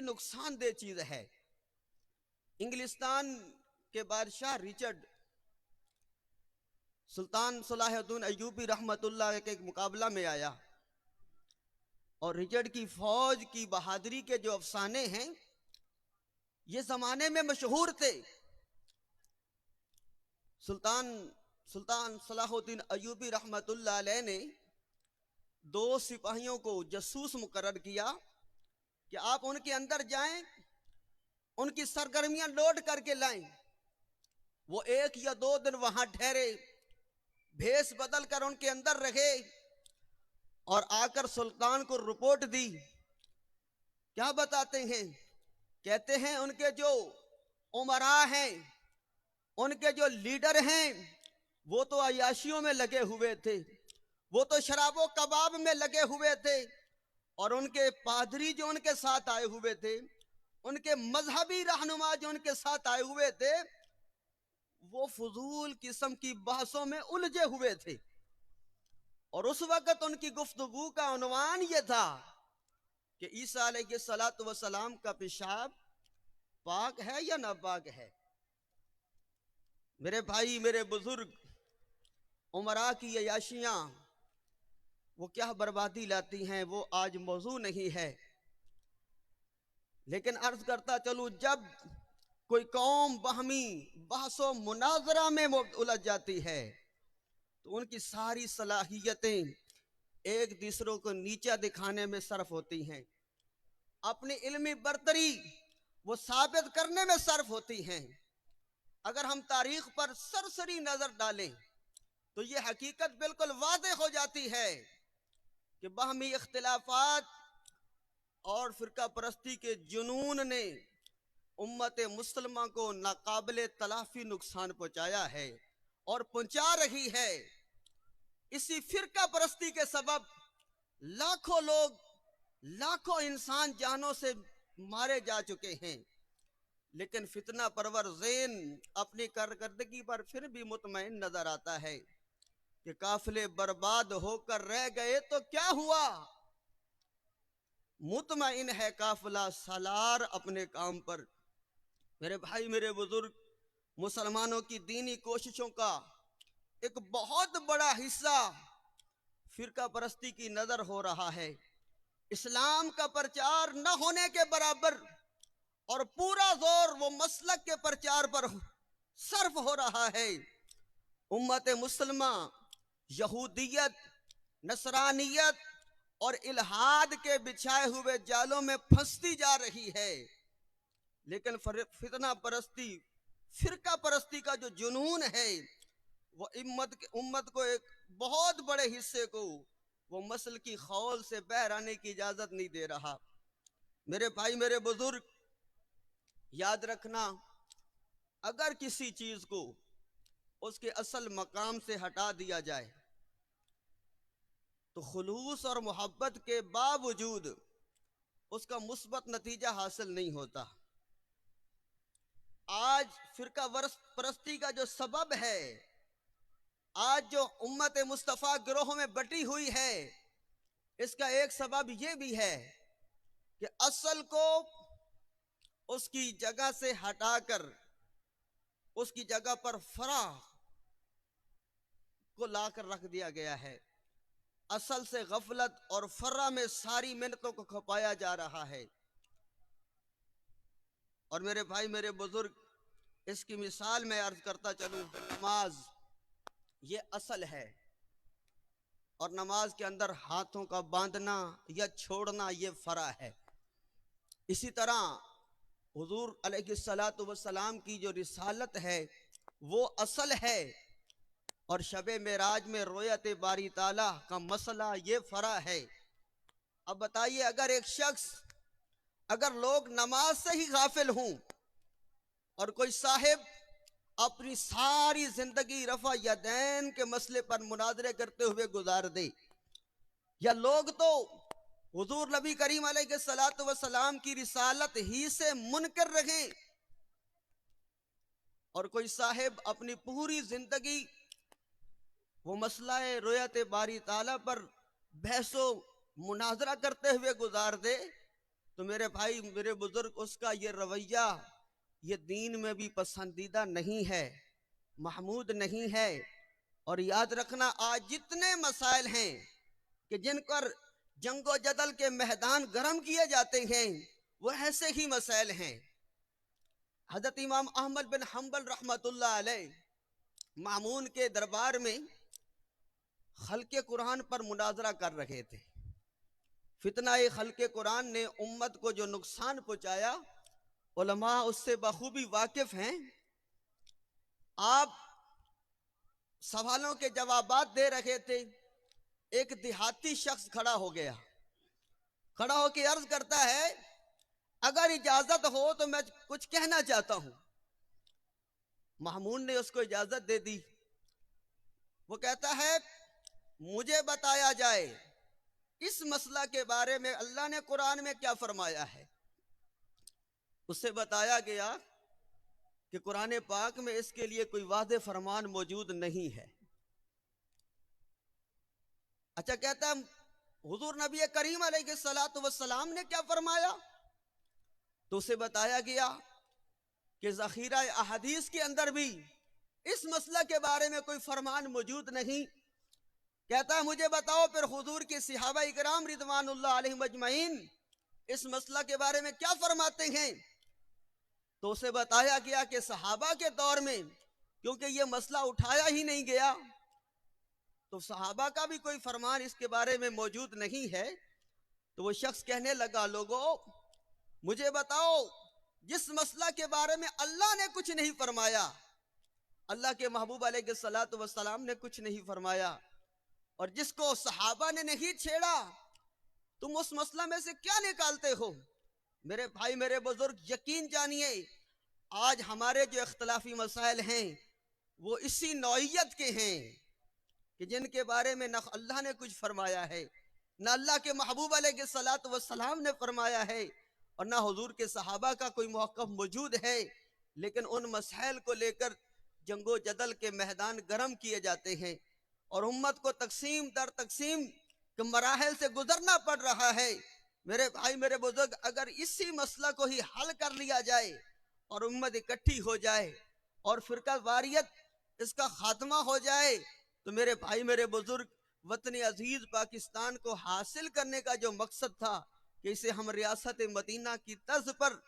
नुकसानदेह चीज है। इंग्लिस्तान के बादशाह रिचर्ड सुल्तान सलाहुद्दीन अय्यूबी रहमतुल्लाह के एक मुकाबला में आया और रिचर्ड की फौज की बहादुरी के जो अफसाने हैं ये जमाने में मशहूर थे। सुल्तान सलाहुद्दीन अय्यूबी रहमतुल्लाह अलैह ने 2 सिपाहियों को जासूस मुकर्रर किया कि आप उनके अंदर जाएं, उनकी सरगर्मियां नोट करके लाएं। वो 1 या 2 दिन वहां ठहरे, भेष बदल कर उनके अंदर रहे और आकर सुल्तान को रिपोर्ट दी। क्या बताते हैं? कहते हैं उनके जो उमरा हैं, उनके जो लीडर हैं, वो तो अयाशियों में लगे हुए थे, वो तो शराबो कबाब में लगे हुए थे, और उनके पादरी जो उनके साथ आए हुए थे, उनके मजहबी रहनुमा जो उनके साथ आए हुए थे, वो फजूल किस्म की बहसों में उलझे हुए थे। और उस वक्त उनकी गुफ्तगू का उन्वान ये था कि ईसा अलैहिस्सलातु वस्सलाम का पेशाब पाक है या नापाक है। मेरे भाई, मेरे बुजुर्ग, उमरा की अयाशियां वो क्या बर्बादी लाती हैं, वो आज मौजू नहीं है। लेकिन अर्ज करता चलूं, जब कोई कौम बहमी बहसो मुनाजरा में उलझ जाती है तो उनकी सारी सलाहियतें एक दूसरों को नीचा दिखाने में सर्फ होती हैं, अपनी इल्मी बरतरी वो साबित करने में सर्फ होती हैं। अगर हम तारीख पर सरसरी नजर डालें तो ये हकीकत बिल्कुल वाज़ेह हो जाती है कि बाहमी इख्तिलाफात और फिरका परस्ती के जुनून ने उम्मत मुसलमा को नाकाबिले तलाफी नुकसान पहुंचाया है और पहुंचा रही है। इसी फिरका परस्ती के सबब लाखों लोग, लाखों इंसान जानों से मारे जा चुके हैं। लेकिन फितना परवर ज़ेन अपनी कारकर्दगी पर फिर भी मुतमईन नजर आता है कि काफिले बर्बाद होकर रह गए तो क्या हुआ, मुतमईन है काफिला सालार अपने काम पर। मेरे भाई, मेरे बुजुर्ग, मुसलमानों की दीनी कोशिशों का एक बहुत बड़ा हिस्सा फिरका परस्ती की नजर हो रहा है। इस्लाम का प्रचार न होने के बराबर और पूरा जोर वो मसलक के प्रचार पर सर्फ हो रहा है। उम्मत मुसलमा यहूदियत, नसरानियत और इल्हाद के बिछाए हुए जालों में फंसती जा रही है। लेकिन फितना परस्ती, फिरका परस्ती का जो जुनून है वो उम्मत को एक बहुत बड़े हिस्से को वो मसल की खौल से बहर आने की इजाजत नहीं दे रहा। मेरे भाई, मेरे बुजुर्ग, याद रखना, अगर किसी चीज को उसके असल मकाम से हटा दिया जाए तो खुलूस और मोहब्बत के बावजूद उसका मुस्बत नतीजा हासिल नहीं होता। आज फिरका परस्ती का जो सबब है, आज जो उम्मत मुस्तफ़ा गिरोह में बटी हुई है, इसका एक सबब यह भी है कि असल को उसकी जगह से हटाकर उसकी जगह पर फरा को लाकर रख दिया गया है। असल से गफलत और फर्रा में सारी मिन्नतों को खपाया जा रहा है। और मेरे भाई, मेरे बुजुर्ग, इसकी मिसाल मैं अर्ज करता चलूं, नमाज ये असल है और नमाज के अंदर हाथों का बांधना या छोड़ना ये फरा है। इसी तरह हुजूर अलैहिस्सलातु वस्सलाम की जो रिसालत है वो असल है और शबे मेराज में रोयत बारी ताला का मसला ये फरा है। अब बताइए, अगर एक शख्स, अगर लोग नमाज से ही गाफिल हों और कोई साहिब अपनी सारी जिंदगी रफा यदैन के मसले पर मुनाजरे करते हुए गुजार दे, या लोग तो हुजूर नबी करीम अलैहिस्सलातु वस्सलाम की रिसालत ही से मुनकर रहे और कोई साहिब अपनी पूरी जिंदगी वो मसला रोयत बारी ताला पर बहसो मुनाजरा करते हुए गुजार दे, तो तो मेरे भाई मेरे बुजुर्ग उसका ये रवैया ये दीन में भी पसंदीदा नहीं है, महमूद नहीं है। और याद रखना आज जितने मसाइल हैं कि जिन पर जंगो जदल के मैदान गर्म किए जाते हैं वो ऐसे ही मसाइल हैं। हजरत इमाम अहमद बिन हम्बल रहमतुल्लाह अलैह मामून के दरबार में खल्के कुरान पर मुनाजरा कर रहे थे। फितना खल्के कुरान ने उम्मत को जो नुकसान पहुंचाया उलमा उससे बखूबी वाकिफ हैं। आप सवालों के जवाबात दे रहे थे, एक देहाती शख्स खड़ा हो गया, खड़ा होकर अर्ज करता है अगर इजाजत हो तो मैं कुछ कहना चाहता हूं। मामून ने उसको इजाजत दे दी। वो कहता है मुझे बताया जाए इस मसला के बारे में अल्लाह ने कुरान में क्या फरमाया है। उससे बताया गया कि कुरान पाक में इसके लिए कोई वादे फरमान मौजूद नहीं है। अच्छा, कहता है हुजूर नबी करीम अलैहिस्सलातु वस्सलाम ने क्या फरमाया। तो उसे बताया गया कि ज़ख़ीरा अहदीस के अंदर भी इस मसला के बारे में कोई फरमान मौजूद नहीं। कहता है मुझे बताओ फिर हुजूर के सहाबा इकराम रिदवानुल्लाह अलैहिम अजमईन इस मसला के बारे में क्या फरमाते हैं। तो उसे बताया गया कि सहाबा के दौर में क्योंकि ये मसला उठाया ही नहीं गया तो सहाबा का भी कोई फरमान इसके बारे में मौजूद नहीं है। तो वो शख्स कहने लगा लोगों मुझे बताओ जिस मसला के बारे में अल्लाह ने कुछ नहीं फरमाया, अल्लाह के महबूब अलैहिस्सलातु वस्सलाम ने कुछ नहीं फरमाया और जिसको सहाबा ने नहीं छेड़ा तुम उस मसला में से क्या निकालते हो। मेरे भाई मेरे बुजुर्ग यकीन जानिए आज हमारे जो इख्तलाफी मसाइल हैं वो इसी नौइयत के हैं कि जिनके बारे में न अल्लाह ने कुछ फरमाया है, न अल्लाह के महबूब अलैहिस्सलातु वस्सलाम ने फरमाया है और ना हुजूर के सहाबा का कोई मौक़िफ़ मौजूद है। लेकिन उन मसाइल को लेकर जंगो जदल के मैदान गर्म किए जाते हैं और उम्मत को तकसीम दर तकसीम के मराहल से गुजरना पड़ रहा है। मेरे भाई मेरे बुजुर्ग अगर इसी मसला को ही हल कर लिया जाए और उम्मत इकट्ठी हो जाए और फिरका वारियत इसका खात्मा हो जाए तो मेरे भाई मेरे बुजुर्ग वतन अजीज पाकिस्तान को हासिल करने का जो मकसद था कि इसे हम रियासत मदीना की तर्ज पर